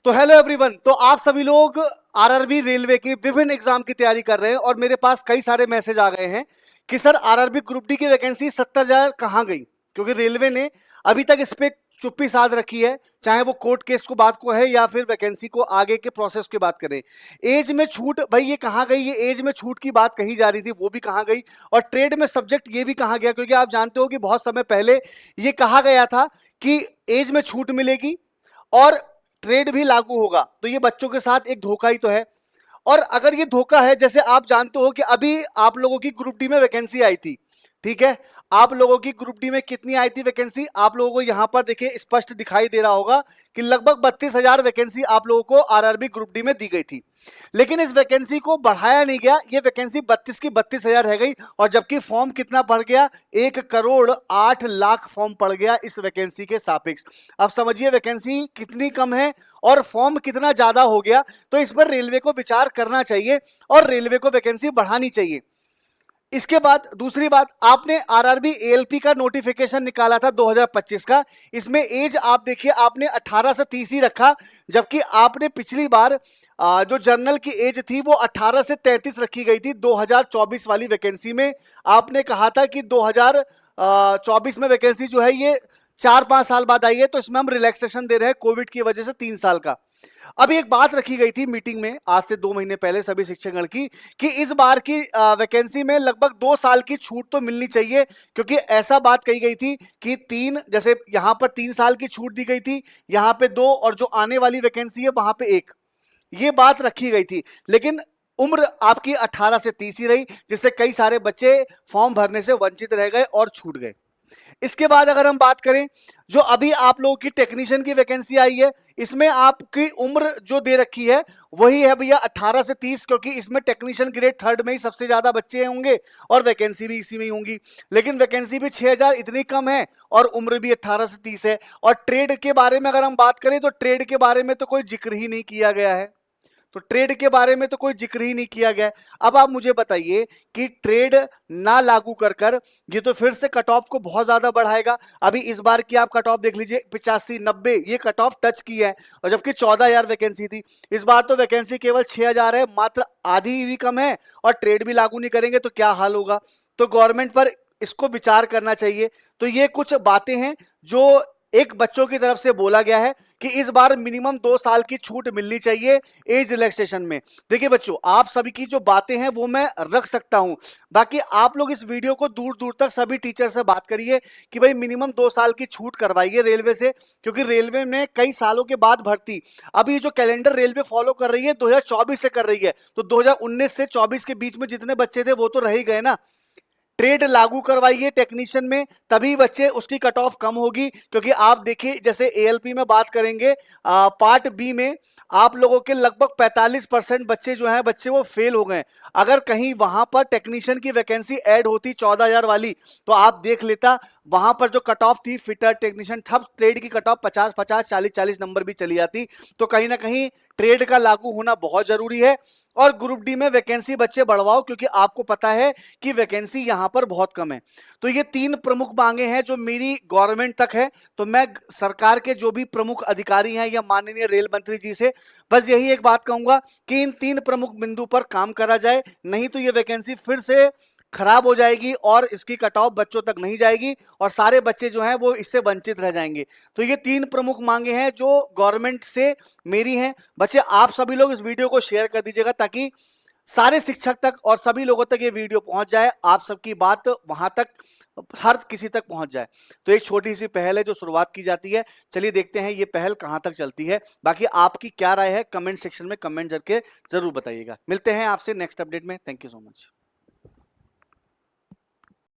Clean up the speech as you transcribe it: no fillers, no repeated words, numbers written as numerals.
तो hello everyone, तो आप सभी लोग आरआरबी रेलवे की विभिन्न एग्जाम की तैयारी कर रहे हैं और मेरे पास कई सारे मैसेज आ गए हैं कि सर आरआरबी ग्रुप डी की वैकेंसी 70,000 कहाँ गई। क्योंकि रेलवे ने अभी तक इस पे चुप्पी साध रखी है, चाहे वो कोर्ट केस को बात को है या फिर वैकेंसी को आगे के प्रोसेस की बात करें। एज में छूट, भाई ये कहाँ गई? ये एज में छूट की बात कही जा रही थी, वो भी कहाँ गई? और ट्रेड में सब्जेक्ट ये भी कहाँ गया? क्योंकि आप जानते हो कि बहुत समय पहले ये कहा गया था कि एज में छूट मिलेगी और ट्रेड भी लागू होगा, तो ये बच्चों के साथ एक धोखा ही तो है। और अगर ये धोखा है, जैसे आप जानते हो कि अभी आप लोगों की ग्रुप डी में वैकेंसी आई थी, ठीक है, आप लोगों की ग्रुप डी में कितनी आई थी वैकेंसी? आप लोगों को यहां पर देखिए स्पष्ट दिखाई दे रहा होगा कि लगभग 32,000 वैकेंसी आप लोगों को आरआरबी ग्रुप डी में दी गई थी। लेकिन इस वैकेंसी को बढ़ाया नहीं गया, ये वैकेंसी 32 की 32,000 रह गई। और जबकि फॉर्म कितना बढ़ गया? 1,08,00,000 फॉर्म पड़ गया इस वैकेंसी के सापेक्ष। अब समझिए वैकेंसी कितनी कम है और फॉर्म कितना ज्यादा हो गया। तो इस पर रेलवे को विचार करना चाहिए और रेलवे को वैकेंसी बढ़ानी चाहिए। इसके बाद दूसरी बात, आपने आरआरबी एएलपी का नोटिफिकेशन निकाला था 2025 का, इसमें एज आप देखिए आपने 18 से 30 ही रखा, जबकि आपने पिछली बार जो जनरल की एज थी वो 18 से 33 रखी गई थी 2024 वाली वैकेंसी में। आपने कहा था कि 2024 में वैकेंसी जो है ये 4-5 साल बाद आई है, तो इसमें हम रिलैक्सेशन दे रहे हैं कोविड की वजह से 3 साल का। अभी एक बात रखी गई थी मीटिंग में आज से 2 महीने पहले सभी शिक्षकगण की कि इस बार की वैकेंसी में लगभग 2 साल की छूट तो मिलनी चाहिए। क्योंकि ऐसा बात कही गई थी कि 3, जैसे यहां पर 3 साल की छूट दी गई थी, यहां पे 2 और जो आने वाली वैकेंसी है वहां पे 1, ये बात रखी गई थी। लेकिन उम्र आपकी 18 से 30 ही रही, जिससे कई सारे बच्चे फॉर्म भरने से वंचित रह गए और छूट गए। इसके बाद अगर हम बात करें, जो अभी आप लोगों की टेक्नीशियन की वैकेंसी आई है, इसमें आपकी उम्र जो दे रखी है वही है भैया 18 से 30, क्योंकि इसमें टेक्नीशियन ग्रेड 3 में ही सबसे ज्यादा बच्चे होंगे और वैकेंसी भी इसी में ही होंगी। लेकिन वैकेंसी भी 6,000 इतनी कम है और उम्र भी 18 से 30 है। और ट्रेड के बारे में अगर हम बात करें तो ट्रेड के बारे में तो कोई जिक्र ही नहीं किया गया है, तो ट्रेड के बारे में तो कोई जिक्र ही नहीं किया गया। अब आप मुझे बताइए कि ट्रेड ना लागू कर कर ये तो फिर से कट ऑफ को बहुत ज्यादा बढ़ाएगा। अभी इस बार की आप कट ऑफ देख लीजिए, 85-90 ये कट ऑफ टच की है, और जबकि 14,000 वैकेंसी थी। इस बार तो वैकेंसी केवल 6,000 है, मात्र आधी भी कम है, और ट्रेड भी लागू नहीं करेंगे तो क्या हाल होगा। तो गवर्नमेंट पर इसको विचार करना चाहिए। तो ये कुछ बातें हैं जो एक बच्चों की तरफ से बोला गया है कि इस बार मिनिमम 2 साल की छूट मिलनी चाहिए एज रिलैक्सेशन में। देखिए बच्चों, आप सभी की जो बातें हैं वो मैं रख सकता हूं, बाकी आप लोग इस वीडियो को दूर दूर तक सभी टीचर से बात करिए कि भाई मिनिमम 2 साल की छूट करवाइए रेलवे से। क्योंकि रेलवे में कई सालों के बाद भर्ती, अभी जो कैलेंडर रेलवे फॉलो कर रही है 2024 से कर रही है, तो 2019 से 24 के बीच में जितने बच्चे थे वो तो रह ही गए ना। ट्रेड लागू करवाइए टेक्नीशियन में, तभी बच्चे उसकी कट ऑफ कम होगी। क्योंकि आप देखिए जैसे एएलपी में बात करेंगे, पार्ट बी में आप लोगों के लगभग 45% बच्चे जो हैं बच्चे वो फेल हो गए। अगर कहीं वहां पर टेक्नीशियन की वैकेंसी ऐड होती 14,000 वाली, तो आप देख लेता वहां पर जो कट ऑफ थी फिटर टेक्नीशियन, तब ट्रेड की कट ऑफ 50-50 40-40 नंबर भी चली जाती। तो कहीं ना कहीं ट्रेड का लागू होना बहुत जरूरी है। और ग्रुप डी में वैकेंसी बच्चे बढ़वाओ, क्योंकि आपको पता है कि वैकेंसी यहां पर बहुत कम है। तो ये 3 प्रमुख मांगे हैं जो मेरी गवर्नमेंट तक है। तो मैं सरकार के जो भी प्रमुख अधिकारी हैं या माननीय रेल मंत्री जी से बस यही एक बात कहूंगा कि इन 3 प्रमुख बिंदु पर काम करा जाए, नहीं तो ये वैकेंसी फिर से खराब हो जाएगी और इसकी कट ऑफ बच्चों तक नहीं जाएगी और सारे बच्चे जो हैं वो इससे वंचित रह जाएंगे। तो ये 3 प्रमुख मांगे हैं जो गवर्नमेंट से मेरी हैं। बच्चे आप सभी लोग इस वीडियो को शेयर कर दीजिएगा ताकि सारे शिक्षक तक और सभी लोगों तक ये वीडियो पहुंच जाए, आप सबकी बात वहां तक हर किसी तक पहुंच जाए। तो एक छोटी सी पहल है जो शुरुआत की जाती है, चलिए देखते हैं ये पहल कहां तक चलती है। बाकी आपकी क्या राय है कमेंट सेक्शन में कमेंट करके जरूर बताइएगा। मिलते हैं आपसे नेक्स्ट अपडेट में। Thank you so much.